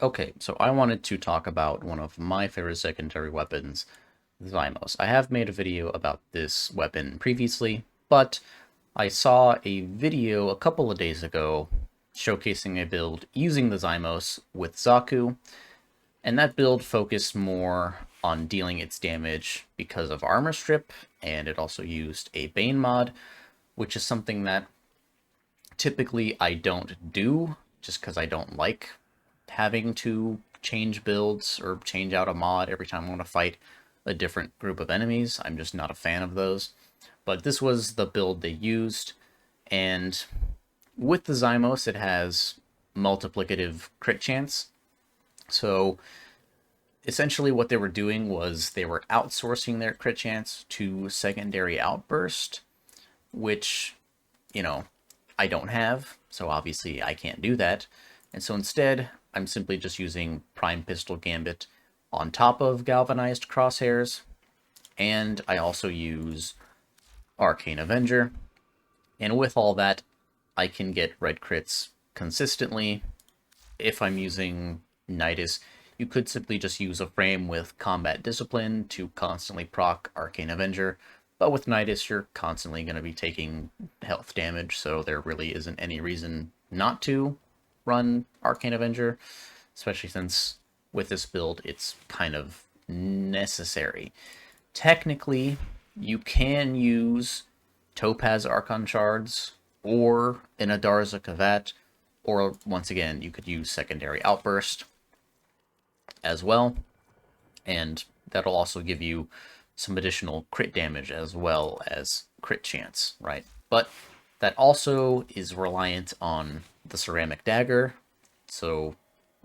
Okay, so I wanted to talk about one of my favorite secondary weapons, Zymos. I have made a video about this weapon previously, but I saw a video a couple of days ago showcasing a build using the Zymos with Zaku, and that build focused more on dealing its damage because of armor strip, and it also used a Bane mod, which is something that typically I don't do just because I don't like having to change builds or change out a mod every time I want to fight a different group of enemies. I'm just not a fan of those. But this was the build they used, and with the Zymos, it has multiplicative crit chance. So essentially what they were doing was they were outsourcing their crit chance to secondary outburst, which, I don't have, so obviously I can't do that. And so instead, I'm simply just using Prime Pistol Gambit on top of Galvanized Crosshairs, and I also use Arcane Avenger. And with all that, I can get red crits consistently. If I'm using Nidus, you could simply just use a frame with Combat Discipline to constantly proc Arcane Avenger, but with Nidus, you're constantly going to be taking health damage, so there really isn't any reason not to run Arcane Avenger, especially since with this build, it's kind of necessary. Technically, you can use Topaz Archon Shards or an Adarza Kavat, or once again, you could use Secondary Outburst as well, and that'll also give you some additional crit damage as well as crit chance, right? But that also is reliant on the Ceramic Dagger, so,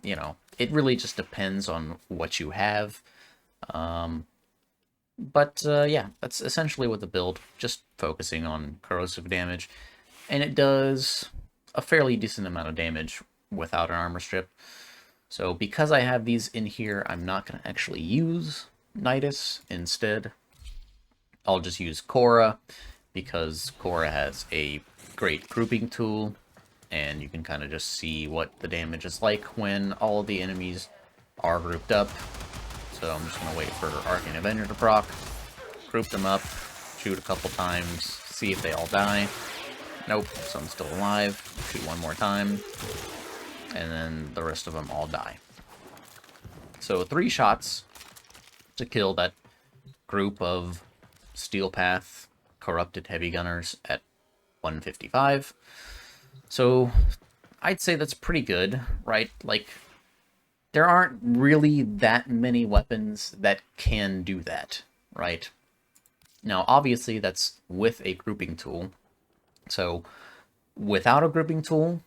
it really just depends on what you have. Yeah, that's essentially what the build, just focusing on corrosive damage, and it does a fairly decent amount of damage without an armor strip. So because I have these in here, I'm not going to actually use Nidus. Instead, I'll just use Korra, because Korra has a great grouping tool, and you can kind of just see what the damage is like when all of the enemies are grouped up. So I'm just going to wait for Arcane Avenger to proc, group them up, shoot a couple times, see if they all die. Nope, some's still alive. Shoot one more time, and then the rest of them all die. So 3 shots to kill that group of Steel Path corrupted heavy gunners at 155. So I'd say that's pretty good, right? Like, there aren't really that many weapons that can do that, right? Now, obviously, that's with a grouping tool. So without a grouping tool,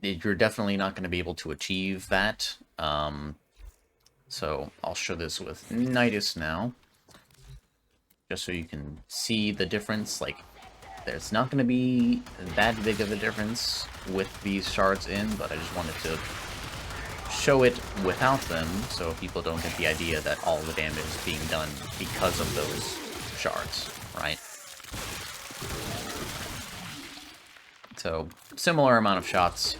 you're definitely not going to be able to achieve that. So I'll show this with Nidus now, just so you can see the difference. Like, there's not going to be that big of a difference with these shards in, but I just wanted to show it without them, so people don't get the idea that all the damage is being done because of those shards, right? So, similar amount of shots,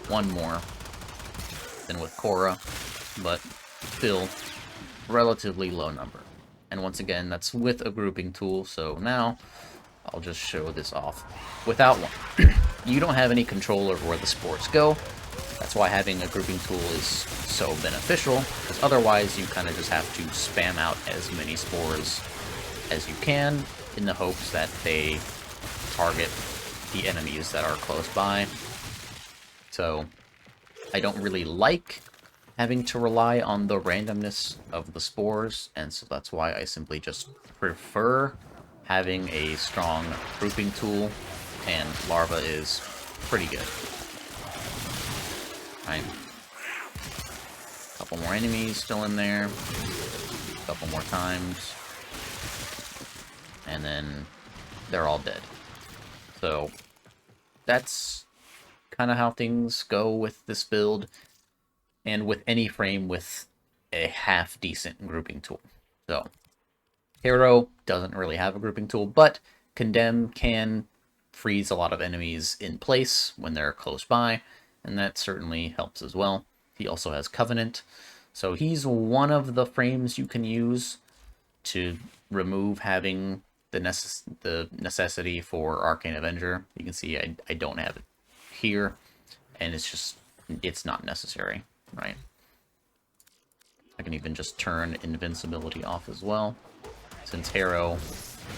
one more than with Korra, but still relatively low number. And once again, that's with a grouping tool, so now I'll just show this off without one. You don't have any control over where the spores go. That's why having a grouping tool is so beneficial, because otherwise you kind of just have to spam out as many spores as you can in the hopes that they target the enemies that are close by. So I don't really like having to rely on the randomness of the spores, and so that's why I simply just prefer having a strong grouping tool, and Larva is pretty good. Right. Couple more enemies still in there. A couple more times. And then they're all dead. So that's kind of how things go with this build, and with any frame with a half-decent grouping tool. So Hero doesn't really have a grouping tool, but Condemn can freeze a lot of enemies in place when they're close by, and that certainly helps as well. He also has Covenant. So he's one of the frames you can use to remove having the necessity for Arcane Avenger. You can see I don't have it here, and it's not necessary, right? I can even just turn invincibility off as well, since Harrow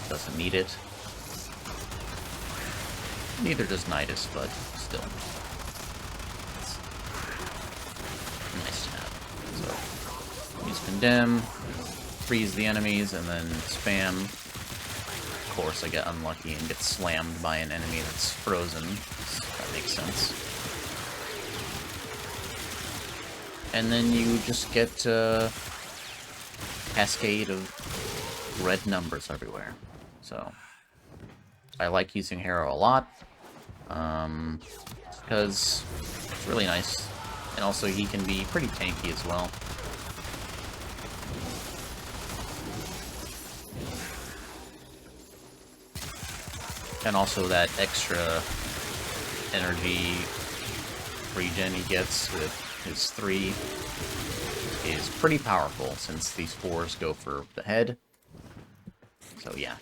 doesn't need it. Neither does Nidus, but still. It's nice to have. So, use Condemn, freeze the enemies, and then spam. Of course, I get unlucky and get slammed by an enemy that's frozen. That makes sense. And then you just get a cascade of red numbers everywhere. So, I like using Harrow a lot, because it's really nice. And also, he can be pretty tanky as well. And also that extra energy regen he gets with his 3 is pretty powerful, since these 4s go for the head. So yeah,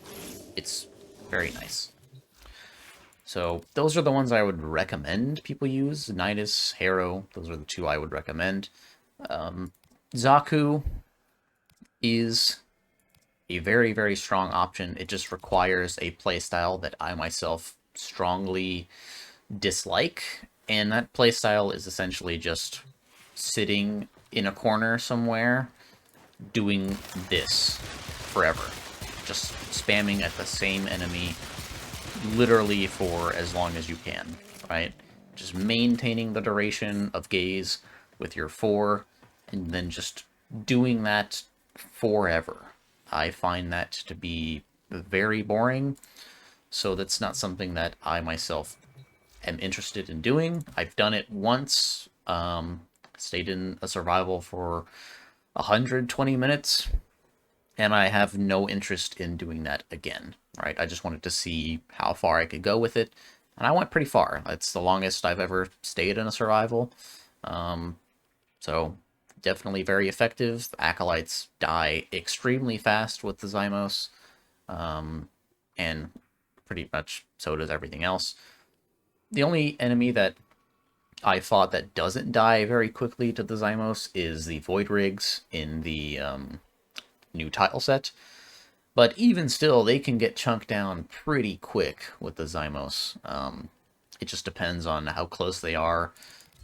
it's very nice. So those are the ones I would recommend people use. Nidus, Harrow, those are the 2 I would recommend. Zaku is a very, very strong option. It just requires a playstyle that I myself strongly dislike, and that playstyle is essentially just sitting in a corner somewhere doing this forever. Just spamming at the same enemy literally for as long as you can, right? Just maintaining the duration of gaze with your 4, and then just doing that forever. I find that to be very boring, so that's not something that I myself am interested in doing. I've done it once, stayed in a survival for 120 minutes, and I have no interest in doing that again, right? I just wanted to see how far I could go with it, and I went pretty far. It's the longest I've ever stayed in a survival, so definitely very effective. The Acolytes die extremely fast with the Zymos, and pretty much so does everything else. The only enemy that I fought that doesn't die very quickly to the Zymos is the Void Rigs in the new tile set. But even still, they can get chunked down pretty quick with the Zymos. It just depends on how close they are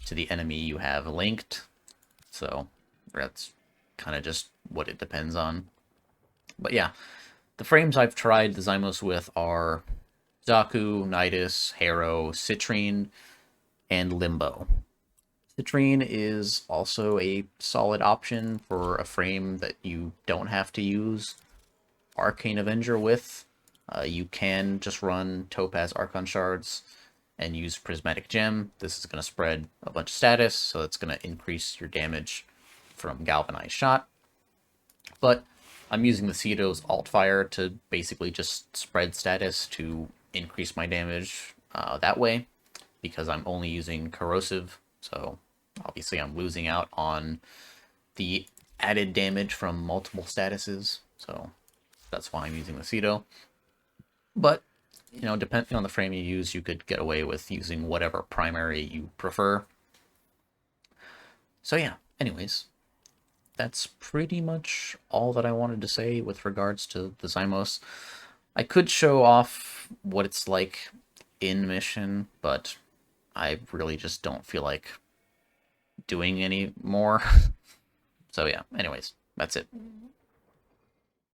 to the enemy you have linked. So that's kind of just what it depends on. But yeah, the frames I've tried the Zymos with are Zaku, Nidus, Harrow, Citrine, and Limbo. Citrine is also a solid option for a frame that you don't have to use Arcane Avenger with. You can just run Topaz Archon Shards and use Prismatic Gem. This is going to spread a bunch of status, so it's going to increase your damage from Galvanized Shot. But I'm using the Cedo's Altfire to basically just spread status to increase my damage that way, because I'm only using Corrosive, so obviously I'm losing out on the added damage from multiple statuses, so that's why I'm using the Cedo. But, you know, depending on the frame you use, you could get away with using whatever primary you prefer. So yeah, anyways, that's pretty much all that I wanted to say with regards to the Zymos. I could show off what it's like in mission, but I really just don't feel like doing any more. So yeah, anyways, that's it.